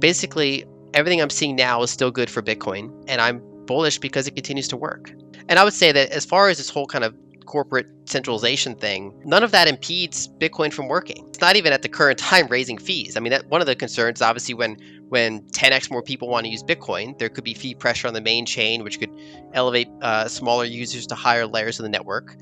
basically everything I'm seeing now is still good for Bitcoin, and I'm bullish because it continues to work. And I would say that as far as this whole kind of corporate centralization thing, none of that impedes Bitcoin from working. It's not even at the current time raising fees. I mean, that one of the concerns, obviously, when 10x more people want to use Bitcoin, there could be fee pressure on the main chain, which could elevate smaller users to higher layers of the network,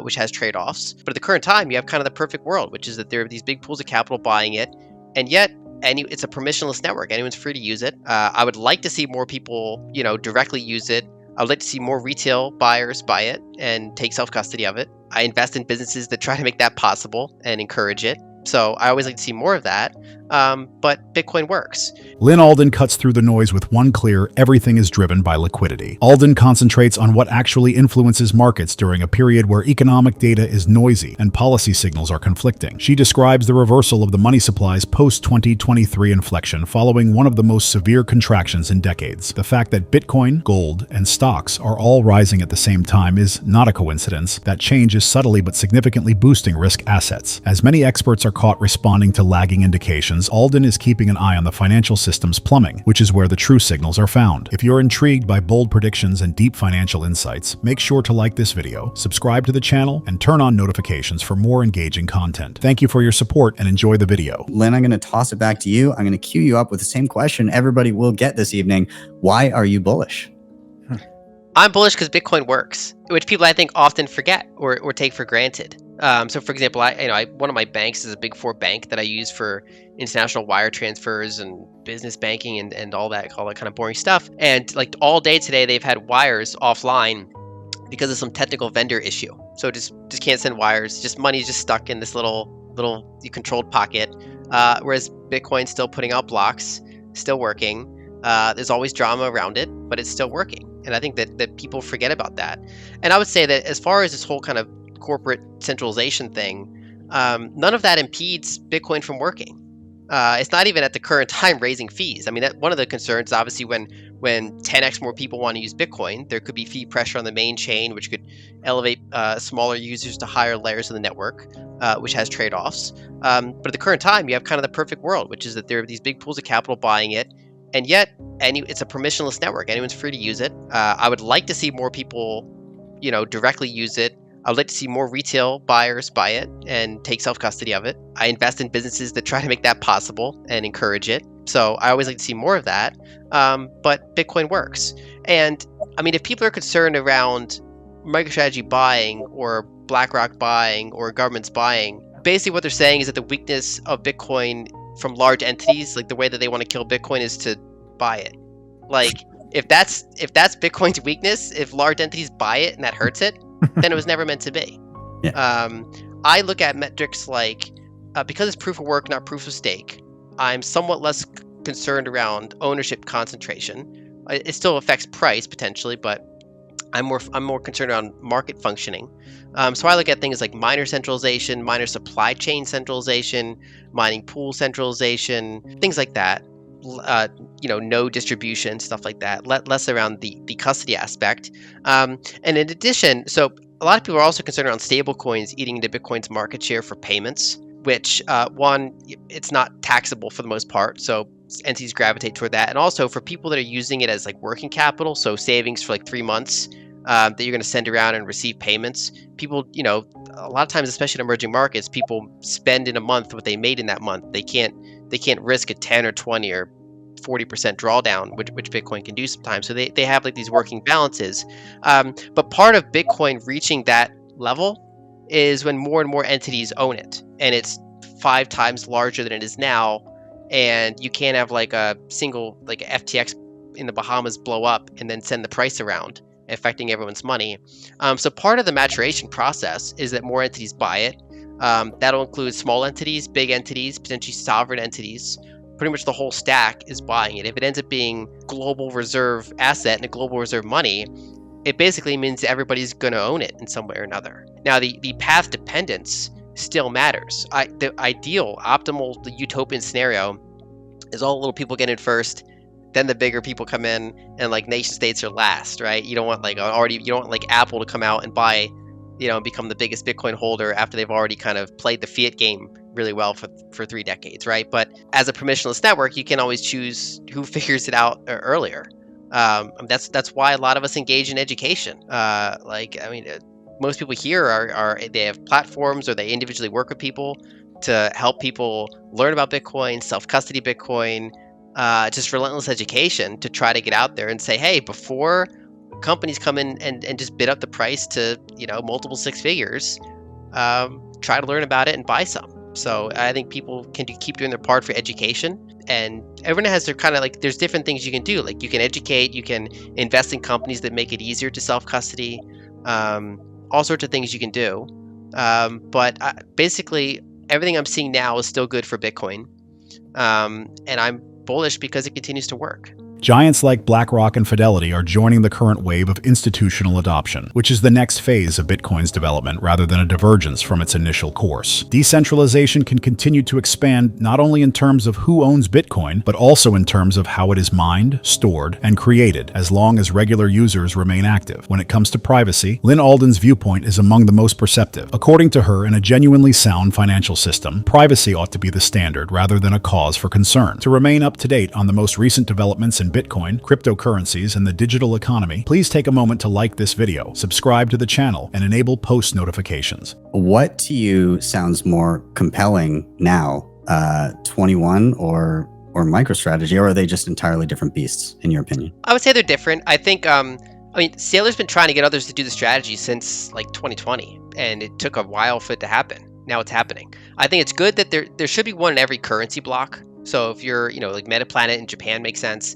which has trade-offs. But at the current time, you have kind of the perfect world, which is that there are these big pools of capital buying it, and yet it's a permissionless network. Anyone's free to use it. I would like to see more people, directly use it. I would like to see more retail buyers buy it and take self-custody of it. I invest in businesses that try to make that possible and encourage it. So I always like to see more of that. But Bitcoin works. Lyn Alden cuts through the noise with one clear: everything is driven by liquidity. Alden concentrates on what actually influences markets during a period where economic data is noisy and policy signals are conflicting. She describes the reversal of the money supply's post-2023 inflection following one of the most severe contractions in decades. The fact that Bitcoin, gold, and stocks are all rising at the same time is not a coincidence. That change is subtly but significantly boosting risk assets. As many experts are caught responding to lagging indications, Alden is keeping an eye on the financial system's plumbing, which is where the true signals are found. If you're intrigued by bold predictions and deep financial insights, make sure to like this video, subscribe to the channel, and turn on notifications for more engaging content. Thank you for your support and enjoy the video. Lyn, I'm going to toss it back to you. I'm going to queue you up with the same question everybody will get this evening. Why are you bullish? I'm bullish because Bitcoin works, which people I think often forget or take for granted. So, for example, one of my banks is a Big Four bank that I use for international wire transfers and business banking and all that kind of boring stuff. And like all day today, they've had wires offline because of some technical vendor issue. So just can't send wires. Just money's just stuck in this little controlled pocket. Whereas Bitcoin's still putting out blocks, still working. There's always drama around it, but it's still working. And I think that people forget about that. And I would say that as far as this whole kind of corporate centralization thing, none of that impedes Bitcoin from working. It's not even at the current time raising fees. I mean, that one of the concerns, obviously, when 10x more people want to use Bitcoin, there could be fee pressure on the main chain, which could elevate smaller users to higher layers of the network, which has trade-offs. But at the current time, you have kind of the perfect world, which is that there are these big pools of capital buying it, and yet it's a permissionless network. Anyone's free to use it. I would like to see more people, directly use it. I would like to see more retail buyers buy it and take self-custody of it. I invest in businesses that try to make that possible and encourage it. So I always like to see more of that. But Bitcoin works. And I mean, if people are concerned around MicroStrategy buying or BlackRock buying or governments buying, basically what they're saying is that the weakness of Bitcoin from large entities, like the way that they want to kill Bitcoin is to buy it. Like if that's Bitcoin's weakness, if large entities buy it and that hurts it, then it was never meant to be. Yeah. I look at metrics like, because it's proof of work, not proof of stake, I'm somewhat less concerned around ownership concentration. It still affects price potentially, but I'm more concerned around market functioning. So I look at things like miner centralization, miner supply chain centralization, mining pool centralization, things like that. Node distribution, stuff like that. Less around the custody aspect. And in addition, so a lot of people are also concerned around stablecoins eating into Bitcoin's market share for payments, which it's not taxable for the most part. So entities gravitate toward that. And also for people that are using it as like working capital, so savings for like 3 months that you're going to send around and receive payments. People, a lot of times, especially in emerging markets, people spend in a month what they made in that month. They can't risk a 10 or 20 or 40% drawdown, which Bitcoin can do sometimes. So they have like these working balances. But part of Bitcoin reaching that level is when more and more entities own it, and it's 5 times larger than it is now. And you can't have like a single like FTX in the Bahamas blow up and then send the price around, affecting everyone's money. So part of the maturation process is that more entities buy it. That'll include small entities, big entities, potentially sovereign entities. Pretty much the whole stack is buying it. If it ends up being global reserve asset and a global reserve money, it basically means that everybody's going to own it in some way or another. Now, the path dependence still matters. The ideal, optimal, the utopian scenario is all the little people get in first, then the bigger people come in, and like nation states are last, right? You don't want like Apple to come out and buy, and become the biggest Bitcoin holder after they've already kind of played the fiat game really well for 3 decades, right? But as a permissionless network, you can always choose who figures it out earlier. That's why a lot of us engage in education. Most people here are they have platforms or they individually work with people to help people learn about Bitcoin, self-custody Bitcoin, just relentless education to try to get out there and say, hey, before companies come in and just bid up the price to, multiple 6 figures, try to learn about it and buy some. So I think people can keep doing their part for education, and everyone has their kind of like, there's different things you can do. Like you can educate, you can invest in companies that make it easier to self-custody, all sorts of things you can do. But basically everything I'm seeing now is still good for Bitcoin. And I'm bullish because it continues to work. Giants like BlackRock and Fidelity are joining the current wave of institutional adoption, which is the next phase of Bitcoin's development rather than a divergence from its initial course. Decentralization can continue to expand not only in terms of who owns Bitcoin, but also in terms of how it is mined, stored, and created, as long as regular users remain active. When it comes to privacy, Lyn Alden's viewpoint is among the most perceptive. According to her, in a genuinely sound financial system, privacy ought to be the standard rather than a cause for concern. To remain up to date on the most recent developments in Bitcoin, cryptocurrencies, and the digital economy, please take a moment to like this video, subscribe to the channel, and enable post notifications. What to you sounds more compelling now, 21 or MicroStrategy, or are they just entirely different beasts in your opinion? I would say they're different. I think, Saylor's been trying to get others to do the strategy since like 2020, and it took a while for it to happen. Now it's happening. I think it's good that there should be one in every currency block. So if you're, like Metaplanet in Japan makes sense.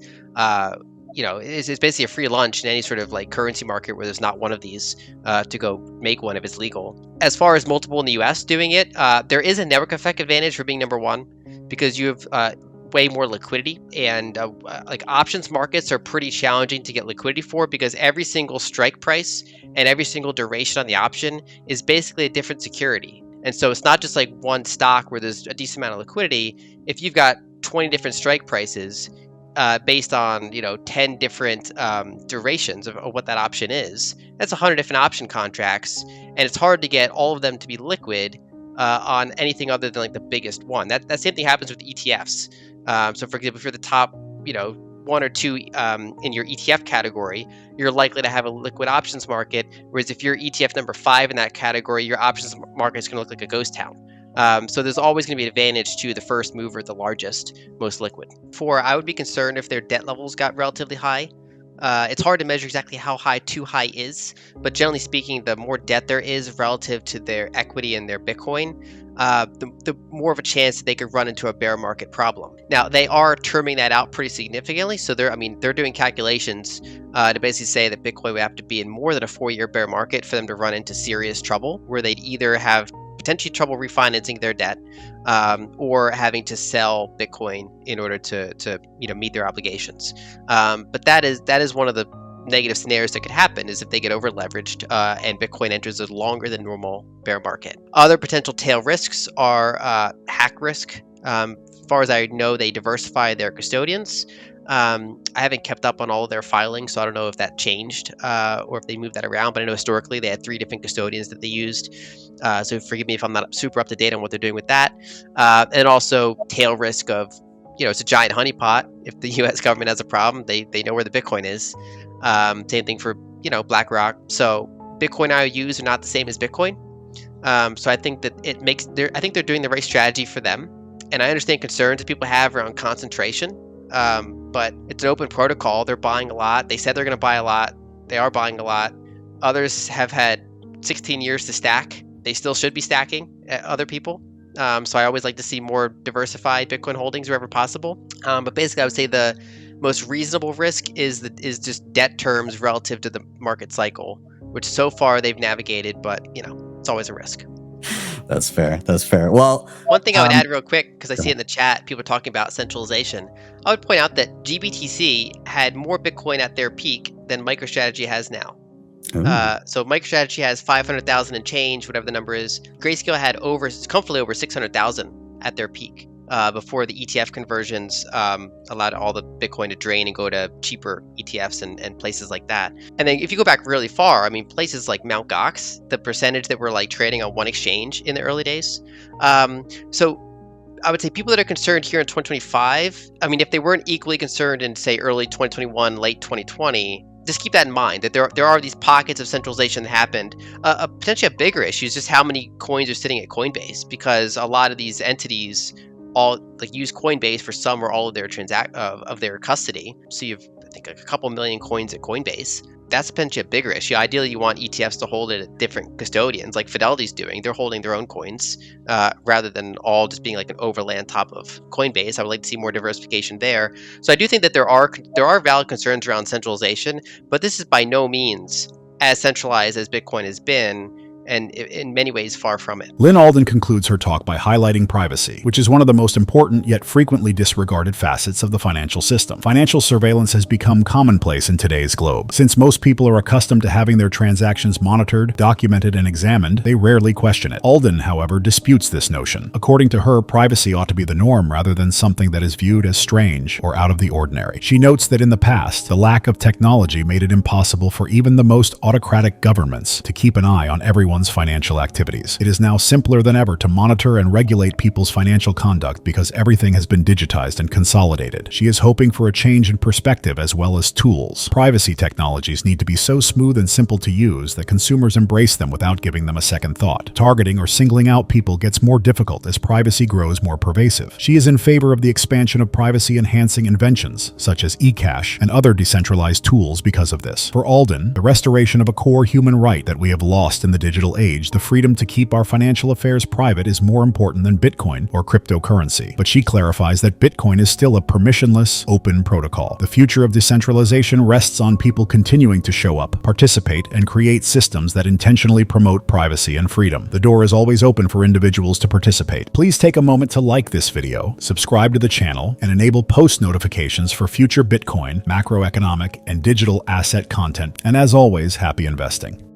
It's basically a free lunch in any sort of like currency market where there's not one of these to go make one if it's legal. As far as multiple in the US doing it, there is a network effect advantage for being number one because you have way more liquidity, and like options markets are pretty challenging to get liquidity for because every single strike price and every single duration on the option is basically a different security. And so it's not just like one stock where there's a decent amount of liquidity. If you've got 20 different strike prices based on 10 different durations of what that option is, that's 100 different option contracts, and it's hard to get all of them to be liquid on anything other than like the biggest one. That same thing happens with ETFs. So for example, if you're the top 1 or 2 in your ETF category, you're likely to have a liquid options market. Whereas if you're ETF number 5 in that category, your options market is going to look like a ghost town. So there's always going to be an advantage to the first mover, the largest, most liquid. 4, I would be concerned if their debt levels got relatively high. It's hard to measure exactly how high too high is, but generally speaking, the more debt there is relative to their equity and their Bitcoin, the more of a chance that they could run into a bear market problem. Now, they are terming that out pretty significantly, so they're doing calculations to basically say that Bitcoin would have to be in more than a 4-year bear market for them to run into serious trouble, where they'd either have potentially trouble refinancing their debt or having to sell Bitcoin in order to meet their obligations. But that is one of the negative scenarios that could happen, is if they get over leveraged and Bitcoin enters a longer than normal bear market. Other potential tail risks are hack risk. As far as I know, they diversify their custodians. I haven't kept up on all of their filings, so I don't know if that changed or if they moved that around, but I know historically they had 3 different custodians that they used. So forgive me if I'm not super up to date on what they're doing with that. And also tail risk of, it's a giant honeypot. If the US government has a problem, they know where the Bitcoin is. Same thing for, BlackRock. So Bitcoin IOUs are not the same as Bitcoin. So I think that I think they're doing the right strategy for them. And I understand concerns that people have around concentration. But it's an open protocol. They're buying a lot. They said they're going to buy a lot. They are buying a lot. Others have had 16 years to stack. They still should be stacking other people. So I always like to see more diversified Bitcoin holdings wherever possible. But basically, I would say the most reasonable risk is just debt terms relative to the market cycle, which so far they've navigated, but it's always a risk. That's fair. Well, one thing I would add real quick, because I see in the chat people talking about centralization, I would point out that GBTC had more Bitcoin at their peak than MicroStrategy has now. So MicroStrategy has 500,000 and change, whatever the number is. Grayscale had comfortably over 600,000 at their peak. before the ETF conversions allowed all the Bitcoin to drain and go to cheaper ETFs and places like that. And then if you go back really far, I mean, places like Mt. Gox, the percentage that were like trading on one exchange in the early days. So I would say people that are concerned here in 2025, I mean, if they weren't equally concerned in, say, early 2021, late 2020, just keep that in mind, that there are these pockets of centralization that happened. Potentially a bigger issue is just how many coins are sitting at Coinbase, because a lot of these entities all like use Coinbase for some or all of their of their custody. So you've, I think, like a couple million coins at Coinbase. That's potentially a bigger issue. Ideally, you want ETFs to hold it at different custodians, like Fidelity's doing. They're holding their own coins rather than all just being like an overlay on top of Coinbase. I would like to see more diversification there. So I do think that there are valid concerns around centralization, but this is by no means as centralized as Bitcoin has been, and in many ways far from it. Lyn Alden concludes her talk by highlighting privacy, which is one of the most important yet frequently disregarded facets of the financial system. Financial surveillance has become commonplace in today's globe. Since most people are accustomed to having their transactions monitored, documented, and examined, they rarely question it. Alden, however, disputes this notion. According to her, privacy ought to be the norm rather than something that is viewed as strange or out of the ordinary. She notes that in the past, the lack of technology made it impossible for even the most autocratic governments to keep an eye on everyone's financial activities. It is now simpler than ever to monitor and regulate people's financial conduct because everything has been digitized and consolidated. She is hoping for a change in perspective as well as tools. Privacy technologies need to be so smooth and simple to use that consumers embrace them without giving them a second thought. Targeting or singling out people gets more difficult as privacy grows more pervasive. She is in favor of the expansion of privacy-enhancing inventions, such as eCash and other decentralized tools because of this. For Alden, the restoration of a core human right that we have lost in the digital age, the freedom to keep our financial affairs private, is more important than Bitcoin or cryptocurrency. But she clarifies that Bitcoin is still a permissionless, open protocol. The future of decentralization rests on people continuing to show up, participate, and create systems that intentionally promote privacy and freedom. The door is always open for individuals to participate. Please take a moment to like this video, subscribe to the channel, and enable post notifications for future Bitcoin, macroeconomic, and digital asset content. And as always, happy investing.